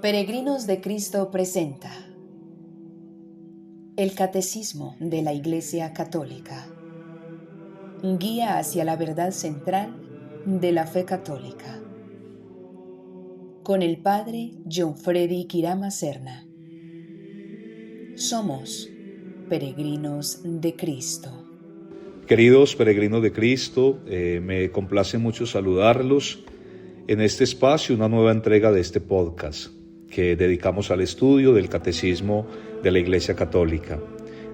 Peregrinos de Cristo presenta el Catecismo de la Iglesia Católica, guía hacia la verdad central de la fe católica, con el Padre John Freddy Quirama Serna. Somos peregrinos de Cristo. Queridos peregrinos de Cristo, me complace mucho saludarlos en este espacio, una nueva entrega de este podcast que dedicamos al estudio del Catecismo de la Iglesia Católica.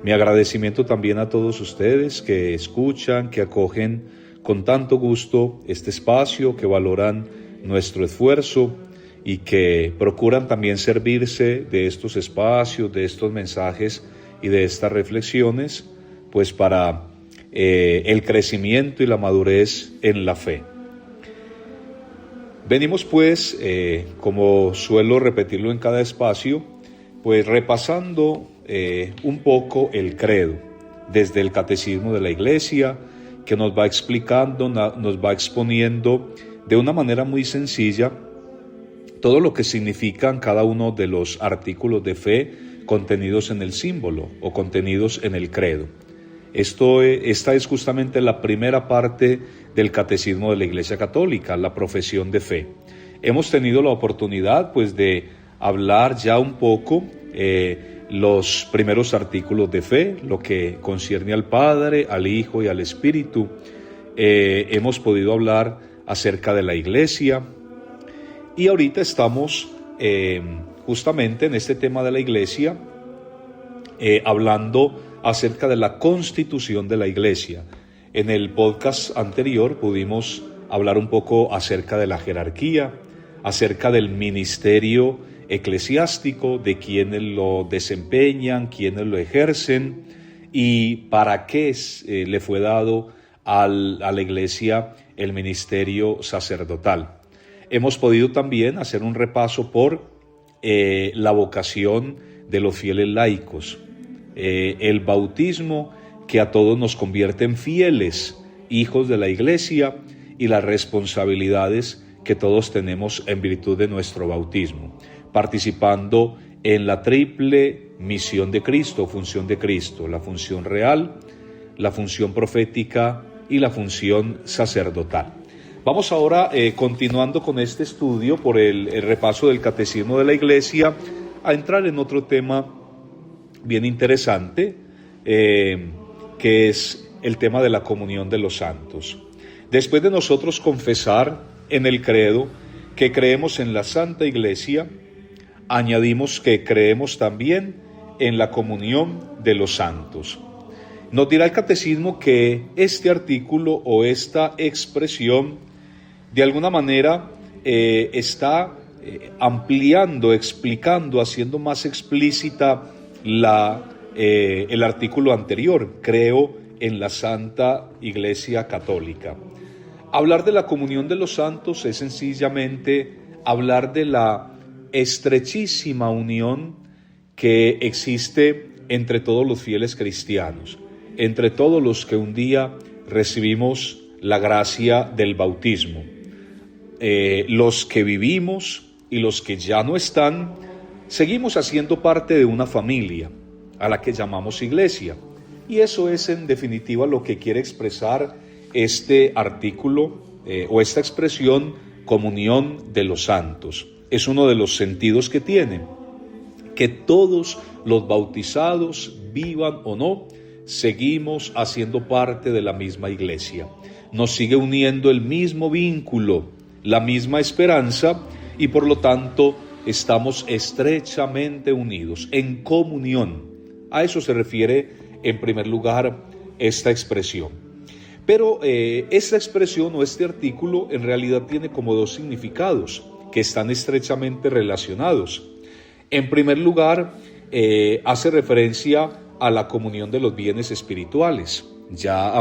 Mi agradecimiento también a todos ustedes que escuchan, que acogen con tanto gusto este espacio, que valoran nuestro esfuerzo y que procuran también servirse de estos espacios, de estos mensajes y de estas reflexiones, pues para el crecimiento y la madurez en la fe. Venimos pues, como suelo repetirlo en cada espacio, pues repasando un poco el credo desde el Catecismo de la Iglesia, que nos va explicando, nos va exponiendo de una manera muy sencilla todo lo que significan cada uno de los artículos de fe contenidos en el símbolo o contenidos en el credo. Esta es justamente la primera parte del Catecismo de la Iglesia Católica, la profesión de fe. Hemos tenido la oportunidad pues de hablar ya un poco los primeros artículos de fe, lo que concierne al Padre, al Hijo y al Espíritu. Hemos podido hablar acerca de la Iglesia y ahorita estamos justamente en este tema de la Iglesia hablando acerca de la constitución de la Iglesia. En el podcast anterior pudimos hablar un poco acerca de la jerarquía, acerca del ministerio eclesiástico, de quienes lo desempeñan, quienes lo ejercen y para qué le fue dado a la Iglesia el ministerio sacerdotal. Hemos podido también hacer un repaso por la vocación de los fieles laicos, el bautismo que a todos nos convierte en fieles hijos de la Iglesia y las responsabilidades que todos tenemos en virtud de nuestro bautismo, participando en la triple misión de Cristo, función de Cristo, la función real, la función profética y la función sacerdotal. Vamos ahora, continuando con este estudio por el repaso del Catecismo de la Iglesia, a entrar en otro tema bien interesante, que es el tema de la comunión de los santos. Después de nosotros confesar en el credo que creemos en la Santa Iglesia, añadimos que creemos también en la comunión de los santos. Nos dirá el Catecismo que este artículo o esta expresión de alguna manera está ampliando, explicando, haciendo más explícita el artículo anterior, creo en la Santa Iglesia Católica. Hablar de la comunión de los santos es sencillamente hablar de la estrechísima unión que existe entre todos los fieles cristianos, entre todos los que un día recibimos la gracia del bautismo, los que vivimos y los que ya no están. Seguimos haciendo parte de una familia a la que llamamos iglesia, y eso es en definitiva lo que quiere expresar este artículo o esta expresión comunión de los santos. Es uno de los sentidos que tiene, que todos los bautizados, vivan o no, seguimos haciendo parte de la misma iglesia. Nos sigue uniendo el mismo vínculo, la misma esperanza y por lo tanto estamos estrechamente unidos, en comunión. A eso se refiere, en primer lugar, esta expresión. Pero esta expresión o este artículo en realidad tiene como dos significados que están estrechamente relacionados. En primer lugar, hace referencia a la comunión de los bienes espirituales. Ya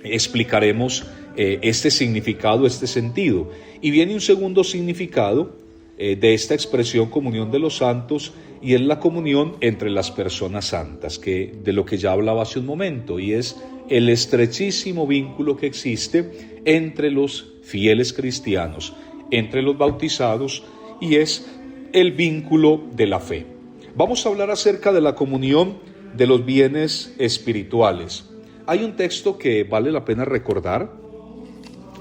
explicaremos este significado, este sentido. Y viene un segundo significado de esta expresión comunión de los santos, y es la comunión entre las personas santas, de lo que ya hablaba hace un momento, y es el estrechísimo vínculo que existe entre los fieles cristianos, entre los bautizados y es el vínculo de la fe. Vamos a hablar acerca de la comunión de los bienes espirituales. Hay un texto que vale la pena recordar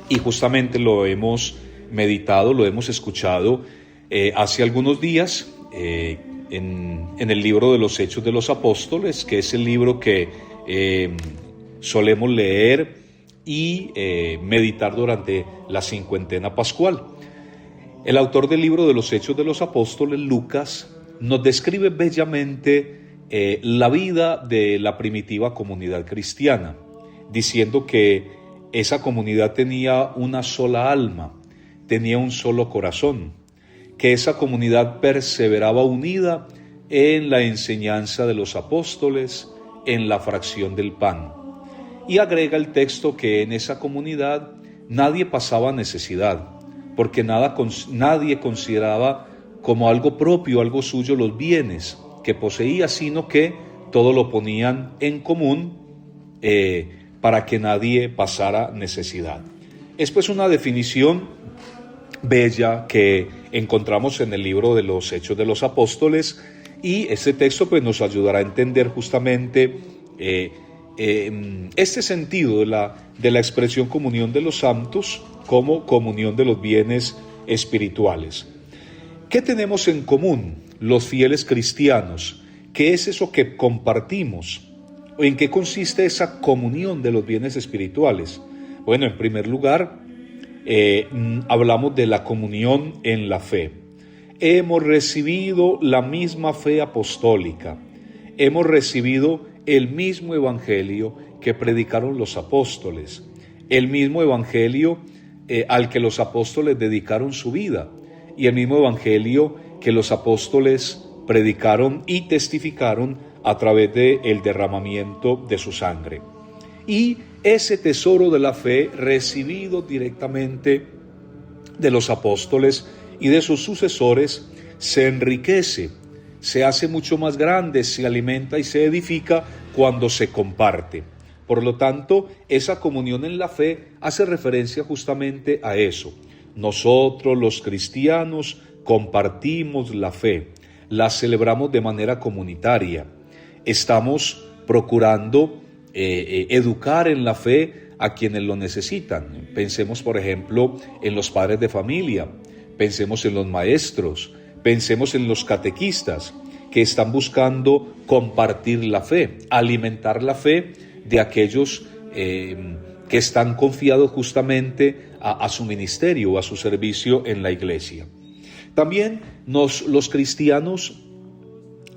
y justamente lo hemos meditado, lo hemos escuchado hace algunos días en el libro de los Hechos de los Apóstoles, que es el libro que solemos leer y meditar durante la cincuentena pascual. El autor del libro de los Hechos de los Apóstoles, Lucas, nos describe bellamente la vida de la primitiva comunidad cristiana, diciendo que esa comunidad tenía una sola alma, tenía un solo corazón, que esa comunidad perseveraba unida en la enseñanza de los apóstoles, en la fracción del pan. Y agrega el texto que en esa comunidad nadie pasaba necesidad, porque nadie consideraba como algo propio, algo suyo, los bienes que poseía, sino que todo lo ponían en común para que nadie pasara necesidad. Es pues una definición bella que encontramos en el libro de los Hechos de los Apóstoles, y este texto pues nos ayudará a entender justamente este sentido de la expresión comunión de los santos como comunión de los bienes espirituales. ¿Qué tenemos en común los fieles cristianos? ¿Qué es eso que compartimos? ¿En qué consiste esa comunión de los bienes espirituales? Bueno, en primer lugar, hablamos de la comunión en la fe. Hemos recibido la misma fe apostólica. Hemos recibido el mismo evangelio que predicaron los apóstoles, el mismo evangelio al que los apóstoles dedicaron su vida, y el mismo evangelio que los apóstoles predicaron y testificaron a través del derramamiento de su sangre. Y ese tesoro de la fe, recibido directamente de los apóstoles y de sus sucesores, se enriquece, se hace mucho más grande, se alimenta y se edifica cuando se comparte. Por lo tanto, esa comunión en la fe hace referencia justamente a eso. Nosotros, los cristianos, compartimos la fe, la celebramos de manera comunitaria. Estamos procurando educar en la fe a quienes lo necesitan. Pensemos, por ejemplo, en los padres de familia, pensemos en los maestros, pensemos en los catequistas que están buscando compartir la fe, alimentar la fe de aquellos que están confiados justamente a su ministerio, a su servicio en la iglesia. También los cristianos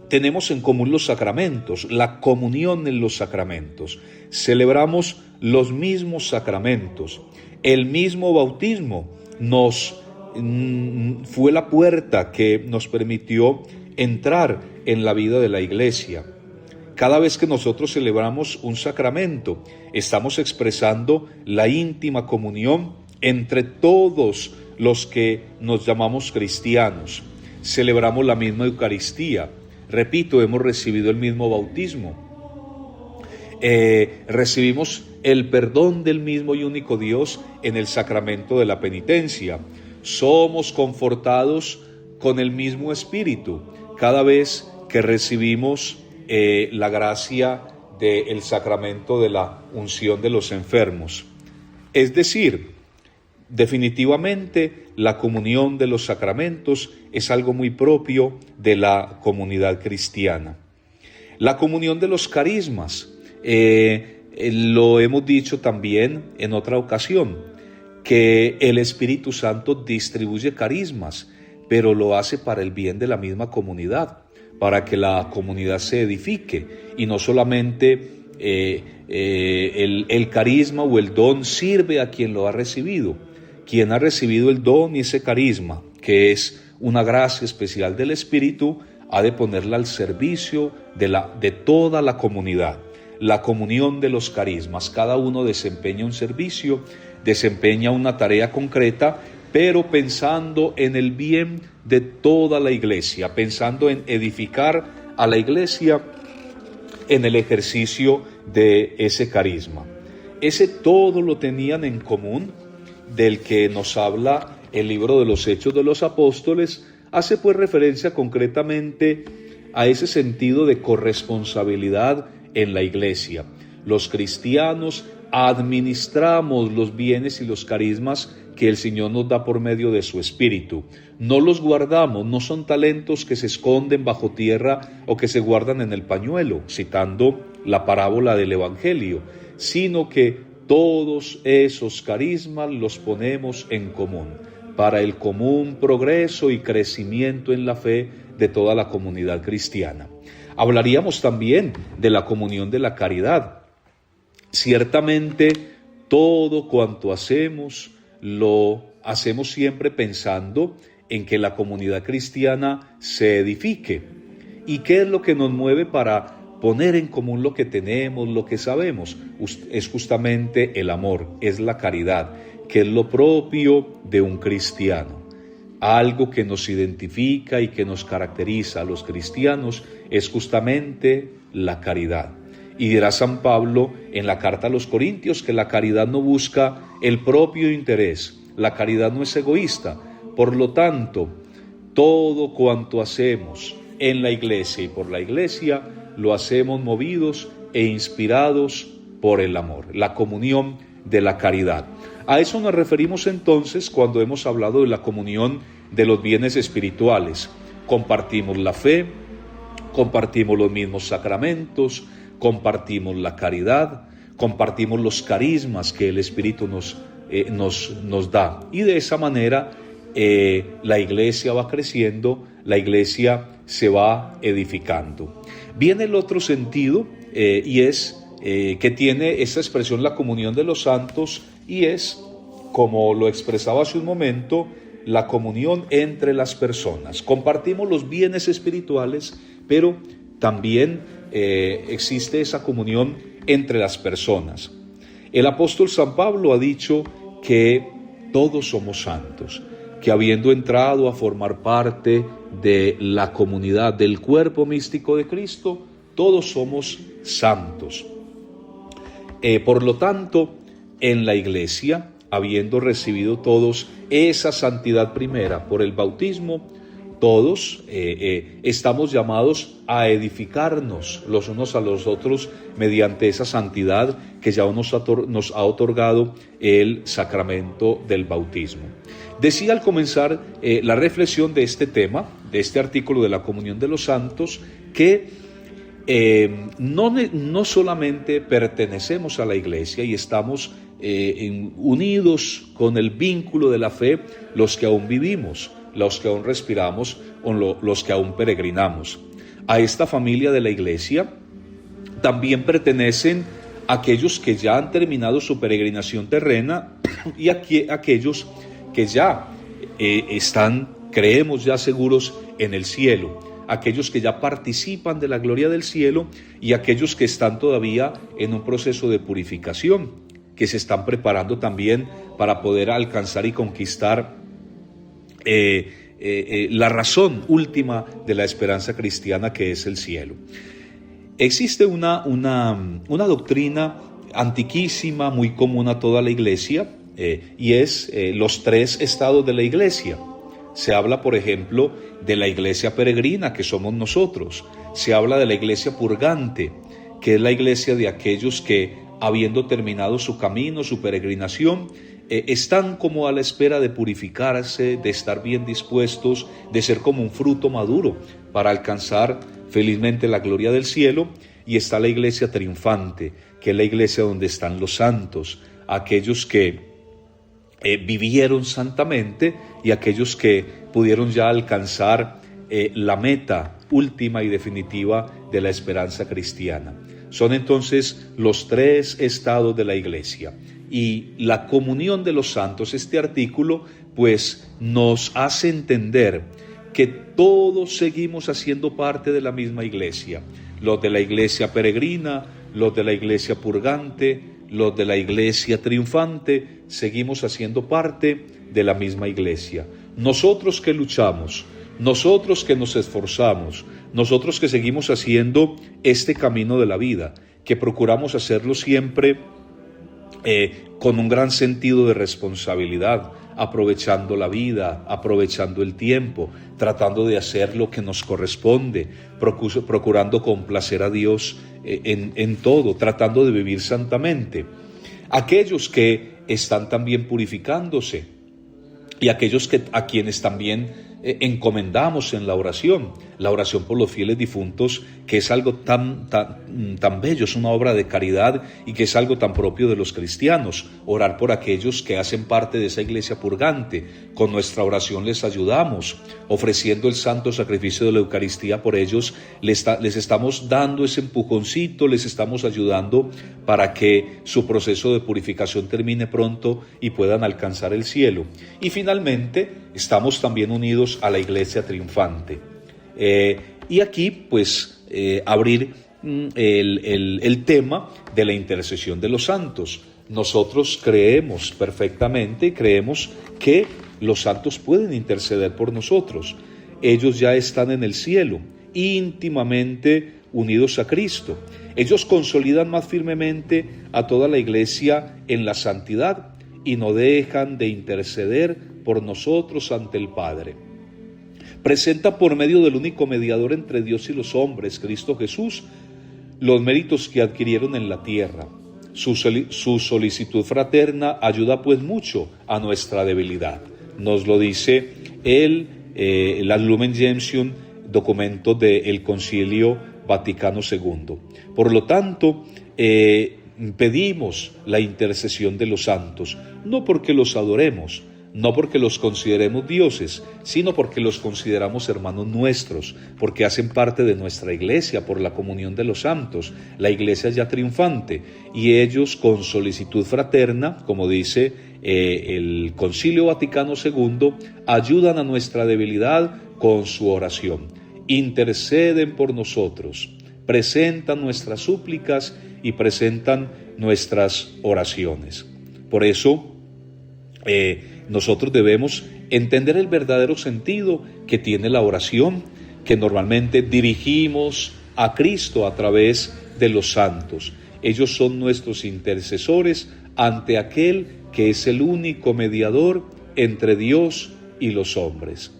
tenemos en común los sacramentos, la comunión en los sacramentos. Celebramos los mismos sacramentos. El mismo bautismo fue la puerta que nos permitió entrar en la vida de la iglesia. Cada vez que nosotros celebramos un sacramento, estamos expresando la íntima comunión entre todos los que nos llamamos cristianos. Celebramos la misma Eucaristía. Repito, hemos recibido el mismo bautismo. Recibimos el perdón del mismo y único Dios en el sacramento de la penitencia. Somos confortados con el mismo Espíritu cada vez que recibimos la gracia del sacramento de la unción de los enfermos. Es decir, definitivamente la comunión de los sacramentos es algo muy propio de la comunidad cristiana. La comunión de los carismas, lo hemos dicho también en otra ocasión, que el Espíritu Santo distribuye carismas, pero lo hace para el bien de la misma comunidad, para que la comunidad se edifique, y no solamente el carisma o el don sirve a quien lo ha recibido. Quien ha recibido el don y ese carisma, que es una gracia especial del Espíritu, ha de ponerla al servicio de toda la comunidad. La comunión de los carismas, cada uno desempeña un servicio, desempeña una tarea concreta, pero pensando en el bien de toda la iglesia, pensando en edificar a la iglesia en el ejercicio de ese carisma. Ese todo lo tenían en común, del que nos habla el libro de los Hechos de los Apóstoles, hace pues referencia concretamente a ese sentido de corresponsabilidad en la iglesia. Los cristianos administramos los bienes y los carismas que el Señor nos da por medio de su Espíritu. No los guardamos, no son talentos que se esconden bajo tierra o que se guardan en el pañuelo, citando la parábola del Evangelio, sino que todos esos carismas los ponemos en común, para el común progreso y crecimiento en la fe de toda la comunidad cristiana. Hablaríamos también de la comunión de la caridad. Ciertamente, todo cuanto hacemos, lo hacemos siempre pensando en que la comunidad cristiana se edifique. ¿Y qué es lo que nos mueve para poner en común lo que tenemos, lo que sabemos? Es justamente el amor, es la caridad, que es lo propio de un cristiano. Algo que nos identifica y que nos caracteriza a los cristianos es justamente la caridad. Y dirá San Pablo en la carta a los Corintios que la caridad no busca el propio interés, la caridad no es egoísta. Por lo tanto, todo cuanto hacemos en la iglesia y por la iglesia, lo hacemos movidos e inspirados por el amor, la comunión de la caridad. A eso nos referimos entonces cuando hemos hablado de la comunión de los bienes espirituales. Compartimos la fe, compartimos los mismos sacramentos, compartimos la caridad, compartimos los carismas que el Espíritu nos da. Y de esa manera la iglesia va creciendo, la iglesia se va edificando. Viene el otro sentido y es que tiene esa expresión la comunión de los santos y es, como lo expresaba hace un momento, la comunión entre las personas. Compartimos los bienes espirituales, pero también existe esa comunión entre las personas. El apóstol San Pablo ha dicho que todos somos santos, que habiendo entrado a formar parte de la comunidad del cuerpo místico de Cristo, todos somos santos. Por lo tanto, en la iglesia, habiendo recibido todos esa santidad primera por el bautismo, todos estamos llamados a edificarnos los unos a los otros mediante esa santidad que ya nos ha otorgado el sacramento del bautismo. Decía al comenzar la reflexión de este tema, de este artículo de la comunión de los santos, que no solamente pertenecemos a la iglesia y estamos unidos con el vínculo de la fe los que aún vivimos, los que aún respiramos o los que aún peregrinamos. A esta familia de la iglesia también pertenecen aquellos que ya han terminado su peregrinación terrena y aquellos que ya están, creemos ya seguros en el cielo, aquellos que ya participan de la gloria del cielo y aquellos que están todavía en un proceso de purificación, que se están preparando también para poder alcanzar y conquistar la razón última de la esperanza cristiana, que es el cielo. Existe una doctrina antiquísima, muy común a toda la iglesia, y es los tres estados de la iglesia. Se habla, por ejemplo, de la iglesia peregrina, que somos nosotros. Se habla de la iglesia purgante, que es la iglesia de aquellos que, habiendo terminado su camino, su peregrinación, están como a la espera de purificarse, de estar bien dispuestos, de ser como un fruto maduro para alcanzar felizmente la gloria del cielo. Y está la iglesia triunfante, que es la iglesia donde están los santos, aquellos que vivieron santamente y aquellos que pudieron ya alcanzar la meta última y definitiva de la esperanza cristiana. Son entonces los tres estados de la iglesia. Y la comunión de los santos, este artículo, pues nos hace entender que todos seguimos haciendo parte de la misma iglesia. Los de la iglesia peregrina, los de la iglesia purgante, los de la iglesia triunfante, seguimos haciendo parte de la misma iglesia. Nosotros que luchamos, nosotros que nos esforzamos, nosotros que seguimos haciendo este camino de la vida, que procuramos hacerlo siempre con un gran sentido de responsabilidad, aprovechando la vida, aprovechando el tiempo, tratando de hacer lo que nos corresponde, procurando complacer a Dios en todo, tratando de vivir santamente. Aquellos que están también purificándose y aquellos a quienes también encomendamos en la oración por los fieles difuntos, que es algo tan bello, es una obra de caridad y que es algo tan propio de los cristianos. Orar por aquellos que hacen parte de esa iglesia purgante, con nuestra oración les ayudamos, ofreciendo el santo sacrificio de la Eucaristía por ellos, les estamos dando ese empujoncito, les estamos ayudando para que su proceso de purificación termine pronto y puedan alcanzar el cielo. Y finalmente estamos también unidos a la iglesia triunfante. Y aquí pues abrir el tema de la intercesión de los santos. Nosotros creemos perfectamente, creemos que los santos pueden interceder por nosotros. Ellos ya están en el cielo, íntimamente unidos a Cristo. Ellos consolidan más firmemente a toda la iglesia en la santidad y no dejan de interceder por nosotros ante el Padre. Presenta por medio del único mediador entre Dios y los hombres, Cristo Jesús, los méritos que adquirieron en la tierra. Su solicitud fraterna ayuda pues mucho a nuestra debilidad. Nos lo dice la Lumen Gentium, documento del Concilio Vaticano II. Por lo tanto, pedimos la intercesión de los santos, no porque los adoremos, no porque los consideremos dioses, sino porque los consideramos hermanos nuestros, porque hacen parte de nuestra iglesia por la comunión de los santos, la iglesia ya triunfante, y ellos con solicitud fraterna, como dice el Concilio Vaticano II, ayudan a nuestra debilidad con su oración, interceden por nosotros, presentan nuestras súplicas y presentan nuestras oraciones. Por eso, nosotros debemos entender el verdadero sentido que tiene la oración, que normalmente dirigimos a Cristo a través de los santos. Ellos son nuestros intercesores ante aquel que es el único mediador entre Dios y los hombres.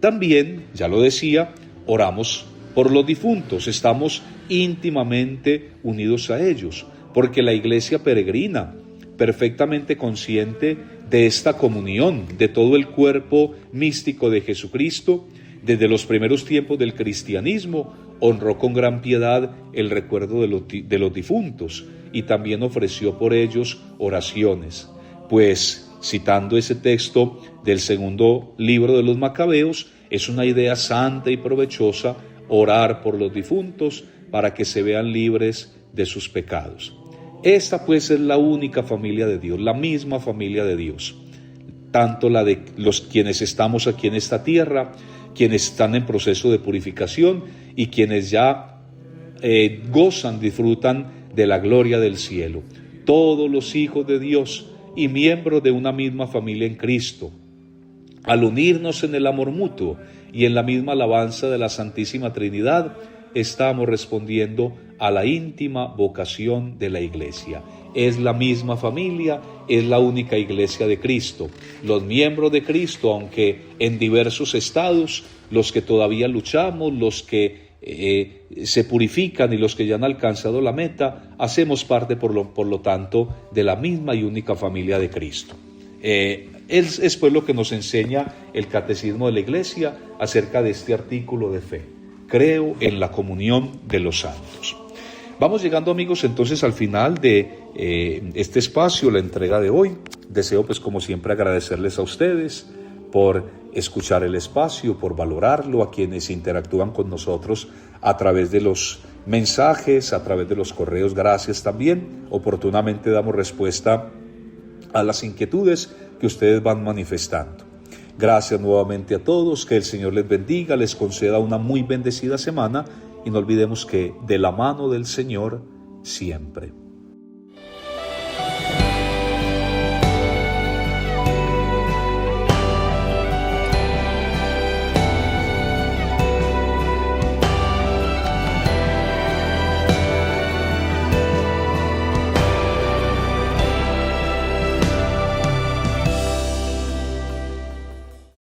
También, ya lo decía, oramos por los difuntos, estamos íntimamente unidos a ellos, porque la iglesia peregrina, perfectamente consciente de esta comunión, de todo el cuerpo místico de Jesucristo, desde los primeros tiempos del cristianismo, honró con gran piedad el recuerdo de los difuntos y también ofreció por ellos oraciones. Pues, citando ese texto del segundo libro de los Macabeos, es una idea santa y provechosa orar por los difuntos para que se vean libres de sus pecados. Esta pues es la única familia de Dios, la misma familia de Dios, tanto la de los quienes estamos aquí en esta tierra, quienes están en proceso de purificación y quienes ya gozan, disfrutan de la gloria del cielo. Todos los hijos de Dios y miembros de una misma familia en Cristo, al unirnos en el amor mutuo y en la misma alabanza de la Santísima Trinidad, estamos respondiendo a la íntima vocación de la iglesia. Es la misma familia, es la única iglesia de Cristo. Los miembros de Cristo, aunque en diversos estados, los que todavía luchamos, los que se purifican y los que ya han alcanzado la meta, hacemos parte por lo tanto de la misma y única familia de Cristo. Es pues lo que nos enseña el Catecismo de la Iglesia acerca de este artículo de fe. Creo en la comunión de los santos. Vamos llegando, amigos, entonces al final de este espacio, la entrega de hoy. Deseo pues como siempre agradecerles a ustedes por escuchar el espacio, por valorarlo, a quienes interactúan con nosotros a través de los mensajes, a través de los correos. Gracias también. Oportunamente damos respuesta a las inquietudes que ustedes van manifestando. Gracias nuevamente a todos, que el Señor les bendiga, les conceda una muy bendecida semana y no olvidemos que de la mano del Señor siempre.